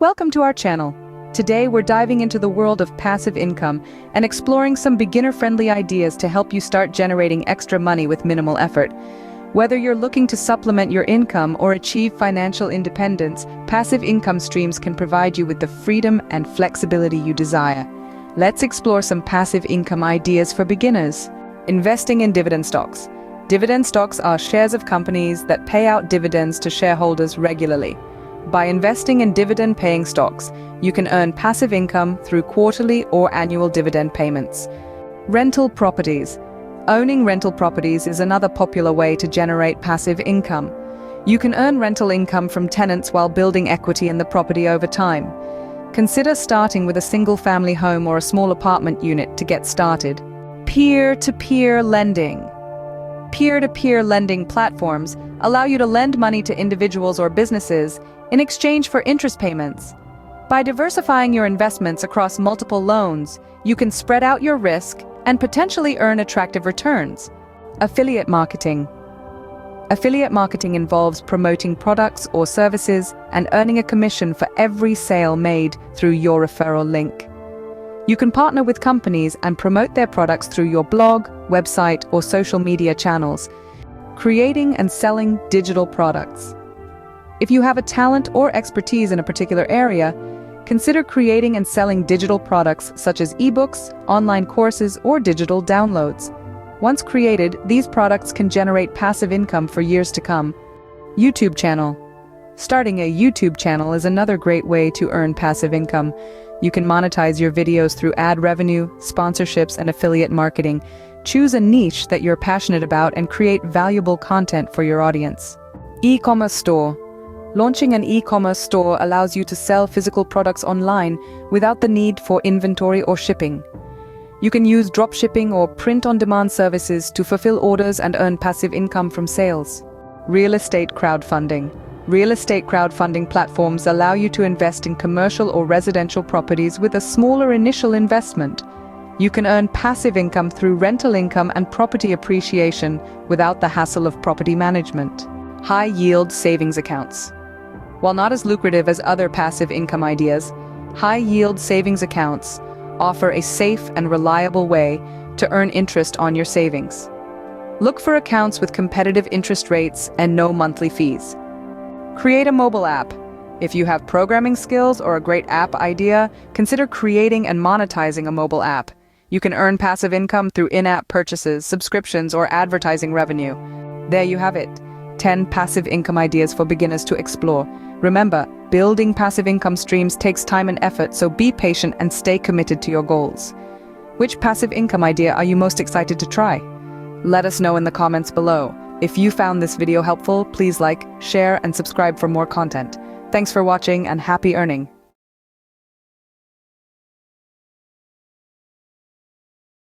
Welcome to our channel. Today we're diving into the world of passive income and exploring some beginner-friendly ideas to help you start generating extra money with minimal effort. Whether you're looking to supplement your income or achieve financial independence, passive income streams can provide you with the freedom and flexibility you desire. Let's explore some passive income ideas for beginners. Investing in dividend stocks. Dividend stocks are shares of companies that pay out dividends to shareholders regularly. By investing in dividend-paying stocks, you can earn passive income through quarterly or annual dividend payments. Rental properties. Owning rental properties is another popular way to generate passive income. You can earn rental income from tenants while building equity in the property over time. Consider starting with a single-family home or a small apartment unit to get started. Peer-to-peer lending. Peer-to-peer lending platforms allow you to lend money to individuals or businesses in exchange for interest payments. By diversifying your investments across multiple loans, you can spread out your risk and potentially earn attractive returns. Affiliate marketing. Affiliate marketing involves promoting products or services and earning a commission for every sale made through your referral link. You can partner with companies and promote their products through your blog, website, or social media channels. Creating and selling digital products. If you have a talent or expertise in a particular area, consider creating and selling digital products such as ebooks, online courses, or digital downloads. Once created, these products can generate passive income for years to come. YouTube channel. Starting a YouTube channel is another great way to earn passive income. You can monetize your videos through ad revenue, sponsorships, and affiliate marketing. Choose a niche that you're passionate about and create valuable content for your audience. E-commerce store. Launching an e-commerce store allows you to sell physical products online without the need for inventory or shipping. You can use dropshipping or print-on-demand services to fulfill orders and earn passive income from sales. Real estate crowdfunding. Real estate crowdfunding platforms allow you to invest in commercial or residential properties with a smaller initial investment. You can earn passive income through rental income and property appreciation without the hassle of property management. High-yield savings accounts. While not as lucrative as other passive income ideas, high-yield savings accounts offer a safe and reliable way to earn interest on your savings. Look for accounts with competitive interest rates and no monthly fees. Create a mobile app. If you have programming skills or a great app idea, consider creating and monetizing a mobile app. You can earn passive income through in-app purchases, subscriptions, or advertising revenue. There you have it. 10 passive income ideas for beginners to explore. Remember, building passive income streams takes time and effort, so be patient and stay committed to your goals. Which passive income idea are you most excited to try? Let us know in the comments below. If you found this video helpful, please like, share, and subscribe for more content. Thanks for watching and happy earning!